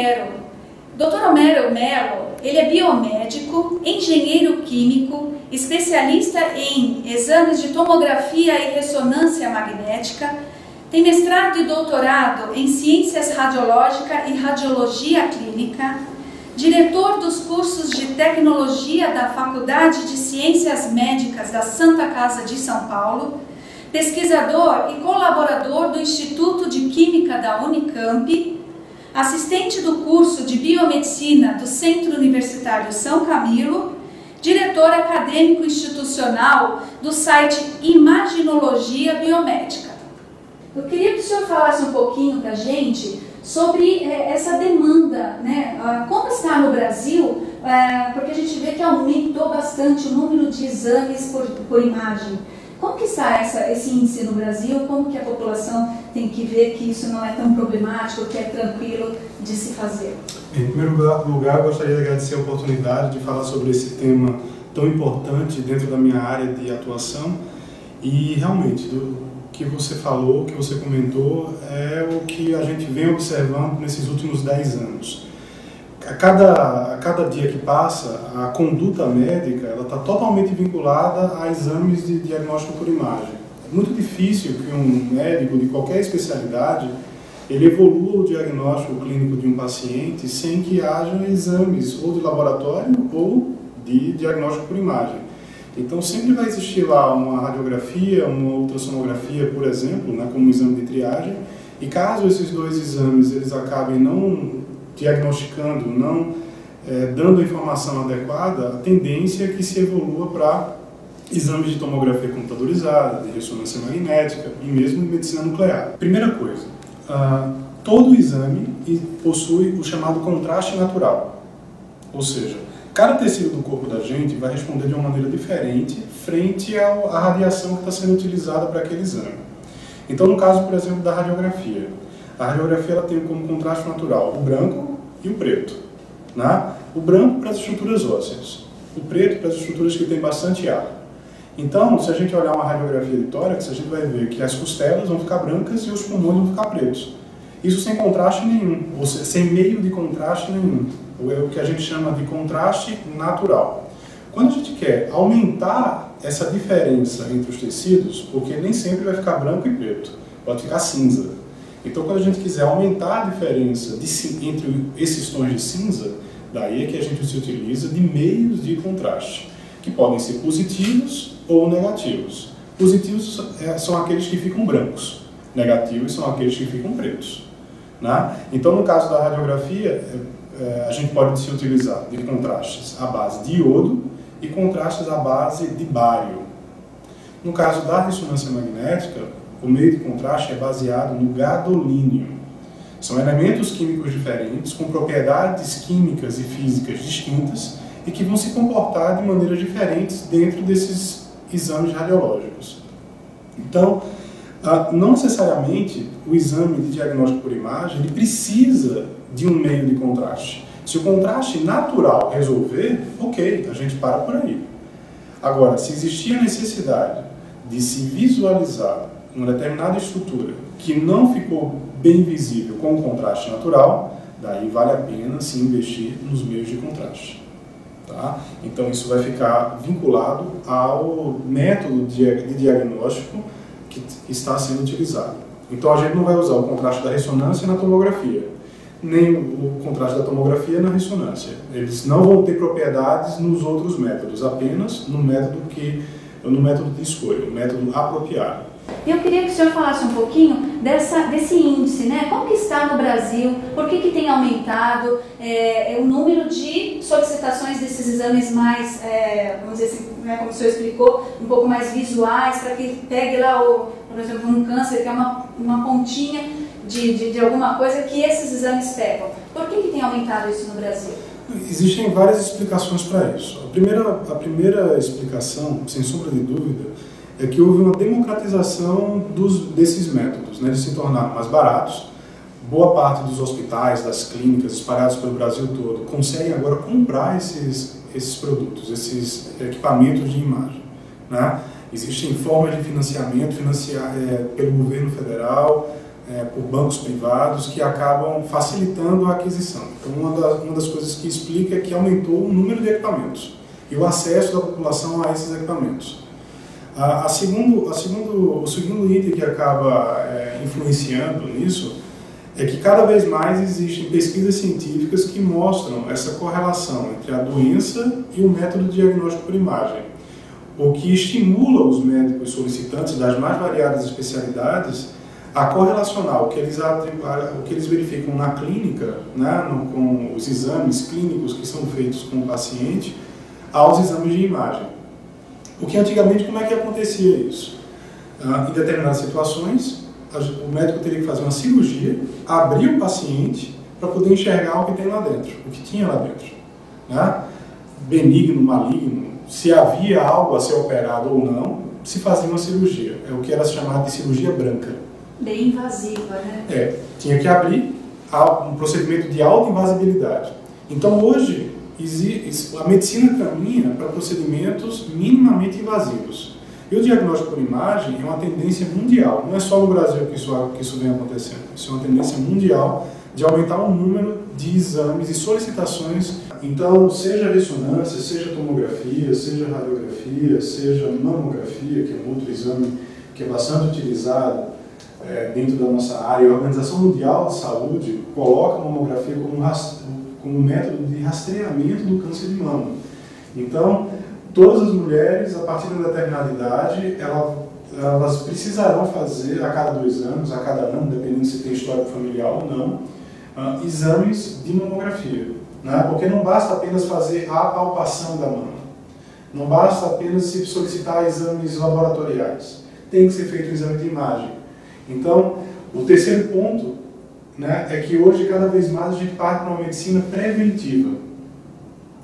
Homero. Dr. Homero Melo, ele é biomédico, engenheiro químico, especialista em exames de tomografia e ressonância magnética, tem mestrado e doutorado em ciências radiológica e radiologia clínica, diretor dos cursos de tecnologia da Faculdade de Ciências Médicas da Santa Casa de São Paulo, pesquisador e colaborador do Instituto de Química da Unicamp, assistente do curso de Biomedicina do Centro Universitário São Camilo, diretor acadêmico institucional do site Imaginologia Biomédica. Eu queria que o senhor falasse um pouquinho para a gente sobre essa demanda, né? Como está no Brasil, porque a gente vê que aumentou bastante o número de exames por imagem. Como que está esse índice no Brasil? Como que a população tem que ver que isso não é tão problemático, que é tranquilo de se fazer? Em primeiro lugar, eu gostaria de agradecer a oportunidade de falar sobre esse tema tão importante dentro da minha área de atuação. E realmente, o que você falou, o que você comentou, é o que a gente vem observando nesses últimos 10 anos. A cada dia que passa, a conduta médica está totalmente vinculada a exames de diagnóstico por imagem. É muito difícil que um médico de qualquer especialidade ele evolua o diagnóstico clínico de um paciente sem que haja exames ou de laboratório ou de diagnóstico por imagem. Então sempre vai existir lá uma radiografia, uma ultrassonografia, por exemplo, né, como exame de triagem, e caso esses dois exames eles acabem não diagnosticando, não dando a informação adequada, a tendência é que se evolua para exames de tomografia computadorizada, de ressonância magnética e mesmo de medicina nuclear. Primeira coisa, todo exame possui o chamado contraste natural, ou seja, cada tecido do corpo da gente vai responder de uma maneira diferente frente à radiação que está sendo utilizada para aquele exame. Então, no caso, por exemplo, da radiografia, a radiografia ela tem como contraste natural o branco e o preto. Né? O branco para as estruturas ósseas, o preto para as estruturas que têm bastante ar. Então, se a gente olhar uma radiografia de tórax, a gente vai ver que as costelas vão ficar brancas e os pulmões vão ficar pretos. Isso sem contraste nenhum, ou seja, sem meio de contraste nenhum. É o que a gente chama de contraste natural. Quando a gente quer aumentar essa diferença entre os tecidos, porque nem sempre vai ficar branco e preto, pode ficar cinza. Então, quando a gente quiser aumentar a diferença entre esses tons de cinza, daí é que a gente se utiliza de meios de contraste, que podem ser positivos ou negativos. Positivos são aqueles que ficam brancos, negativos são aqueles que ficam pretos. Né? Então, no caso da radiografia, a gente pode se utilizar de contrastes à base de iodo e contrastes à base de bário. No caso da ressonância magnética, o meio de contraste é baseado no gadolínio. São elementos químicos diferentes, com propriedades químicas e físicas distintas e que vão se comportar de maneiras diferentes dentro desses exames radiológicos. Então, não necessariamente o exame de diagnóstico por imagem ele precisa de um meio de contraste. Se o contraste natural resolver, ok, a gente para por aí. Agora, se existir a necessidade de se visualizar uma determinada estrutura que não ficou bem visível com o contraste natural, daí vale a pena se investir nos meios de contraste. Tá? Então isso vai ficar vinculado ao método de diagnóstico que está sendo utilizado. Então a gente não vai usar o contraste da ressonância na tomografia, nem o contraste da tomografia na ressonância. Eles não vão ter propriedades nos outros métodos, apenas no método de escolha, o método apropriado. Eu queria que o senhor falasse um pouquinho desse índice, né? Como que está no Brasil? Por que tem aumentado o número de solicitações desses exames mais, vamos dizer assim, né, como o senhor explicou, um pouco mais visuais, para que pegue lá, por exemplo, um câncer, que é uma pontinha de alguma coisa que esses exames pegam. Por que tem aumentado isso no Brasil? Existem várias explicações para isso. A primeira explicação, sem sombra de dúvida, é que houve uma democratização desses métodos, né, de se tornar mais baratos. Boa parte dos hospitais, das clínicas espalhados pelo Brasil todo, conseguem agora comprar esses produtos, esses equipamentos de imagem. Né? Existem formas de financiamento, pelo governo federal, por bancos privados que acabam facilitando a aquisição. Então, uma das coisas que explica é que aumentou o número de equipamentos e o acesso da população a esses equipamentos. O segundo item que acaba influenciando nisso é que cada vez mais existem pesquisas científicas que mostram essa correlação entre a doença e o método de diagnóstico por imagem, o que estimula os médicos solicitantes das mais variadas especialidades a correlacionar o que eles verificam na clínica, né, com os exames clínicos que são feitos com o paciente, aos exames de imagem. Porque antigamente, como é que acontecia isso? Em determinadas situações, o médico teria que fazer uma cirurgia, abrir o paciente para poder enxergar o que tem lá dentro, o que tinha lá dentro. Né? Benigno, maligno, se havia algo a ser operado ou não, se fazia uma cirurgia. É o que era chamado de cirurgia branca. Bem invasiva, né? Tinha que abrir um procedimento de alta invasibilidade. Então, hoje, a medicina caminha para procedimentos minimamente invasivos. E o diagnóstico por imagem é uma tendência mundial. Não é só no Brasil que isso vem acontecendo. Isso é uma tendência mundial de aumentar o número de exames e solicitações. Então, seja ressonância, seja tomografia, seja radiografia, seja mamografia, que é um outro exame que é bastante utilizado dentro da nossa área. A Organização Mundial de Saúde coloca a mamografia como método de rastreamento do câncer de mama. Então, todas as mulheres, a partir de uma determinada idade, elas precisarão fazer a cada 2 anos, a cada ano, dependendo se tem histórico familiar ou não, exames de mamografia. Né? Porque não basta apenas fazer a palpação da mama, não basta apenas se solicitar exames laboratoriais, tem que ser feito um exame de imagem. Então, o terceiro ponto, né, é que hoje, cada vez mais, a gente parte para uma medicina preventiva.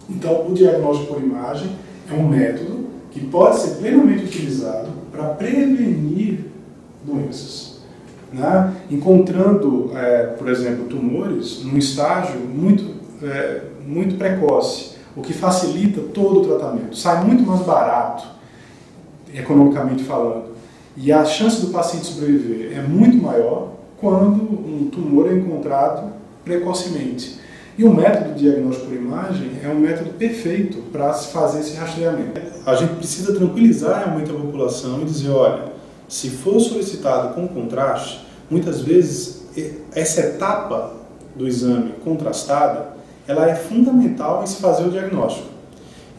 Então, o diagnóstico por imagem é um método que pode ser plenamente utilizado para prevenir doenças. Né? Encontrando, por exemplo, tumores num estágio muito precoce, o que facilita todo o tratamento. Sai muito mais barato, economicamente falando. E a chance do paciente sobreviver é muito maior quando um tumor é encontrado precocemente. E o método de diagnóstico por imagem é um método perfeito para se fazer esse rastreamento. A gente precisa tranquilizar realmente a população e dizer, olha, se for solicitado com contraste, muitas vezes essa etapa do exame contrastada, ela é fundamental em se fazer o diagnóstico.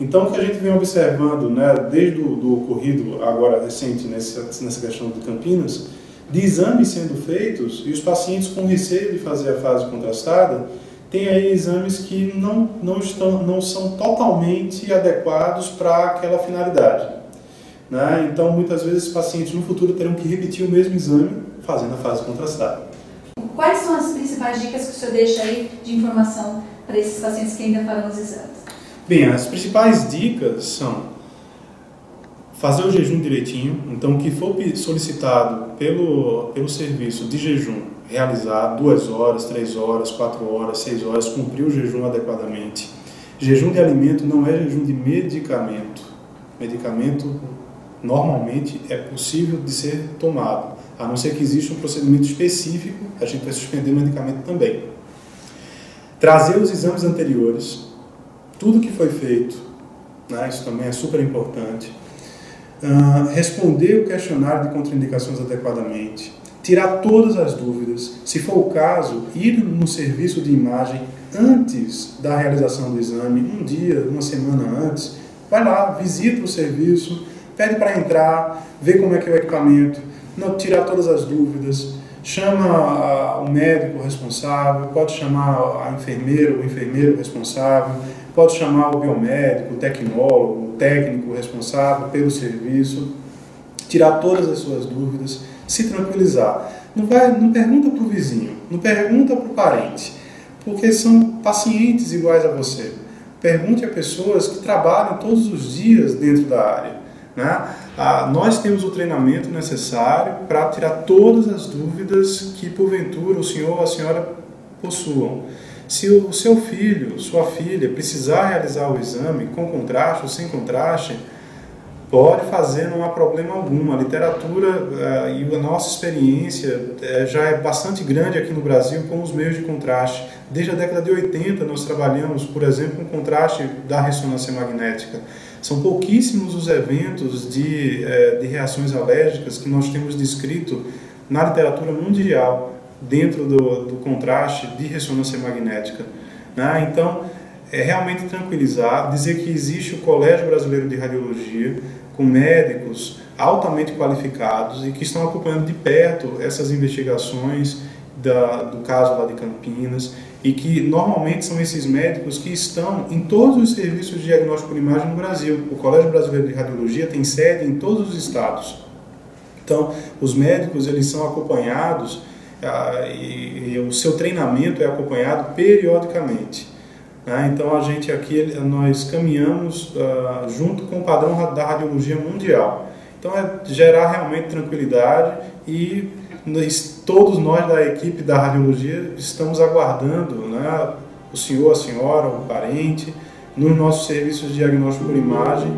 Então, o que a gente vem observando, né, desde o ocorrido agora recente nessa questão de Campinas, de exames sendo feitos e os pacientes com receio de fazer a fase contrastada, tem aí exames que não são totalmente adequados para aquela finalidade. Né? Então, muitas vezes, os pacientes no futuro terão que repetir o mesmo exame fazendo a fase contrastada. Quais são as principais dicas que o senhor deixa aí de informação para esses pacientes que ainda farão os exames? Bem, as principais dicas são fazer o jejum direitinho. Então, o que for solicitado pelo serviço de jejum, realizar 2 horas, 3 horas, 4 horas, 6 horas, cumprir o jejum adequadamente. Jejum de alimento não é jejum de medicamento. Medicamento, normalmente, é possível de ser tomado, a não ser que exista um procedimento específico, a gente vai suspender o medicamento também. Trazer os exames anteriores, tudo que foi feito, né, isso também é super importante. Responder o questionário de contraindicações adequadamente, tirar todas as dúvidas, se for o caso, ir no serviço de imagem antes da realização do exame, um dia, uma semana antes, vai lá, visita o serviço, pede para entrar, vê como é que é o equipamento, tirar todas as dúvidas, chama o médico responsável, pode chamar a enfermeira, o enfermeiro responsável, pode chamar o biomédico, o tecnólogo, o técnico responsável pelo serviço, tirar todas as suas dúvidas, se tranquilizar. Não pergunta para o vizinho, não pergunta para o parente, porque são pacientes iguais a você. Pergunte a pessoas que trabalham todos os dias dentro da área. Né? Nós temos o treinamento necessário para tirar todas as dúvidas que, porventura, o senhor ou a senhora possuam. Se o seu filho, sua filha, precisar realizar o exame com contraste ou sem contraste, Pode fazer, não há problema algum. A literatura e a nossa experiência já é bastante grande aqui no Brasil com os meios de contraste. Desde a década de 80 nós trabalhamos, por exemplo, com contraste da ressonância magnética. São pouquíssimos os eventos de reações alérgicas que nós temos descrito na literatura mundial dentro do contraste de ressonância magnética, né? Então, é realmente tranquilizar, dizer que existe o Colégio Brasileiro de Radiologia, com médicos altamente qualificados e que estão acompanhando de perto essas investigações do caso lá de Campinas, e que normalmente são esses médicos que estão em todos os serviços de diagnóstico por imagem no Brasil. O Colégio Brasileiro de Radiologia tem sede em todos os estados. Então, os médicos eles são acompanhados e o seu treinamento é acompanhado periodicamente. Então a gente aqui, nós caminhamos junto com o padrão da radiologia mundial. Então é gerar realmente tranquilidade e todos nós da equipe da radiologia estamos aguardando, né, o senhor, a senhora, o parente, nos nossos serviços de diagnóstico por imagem.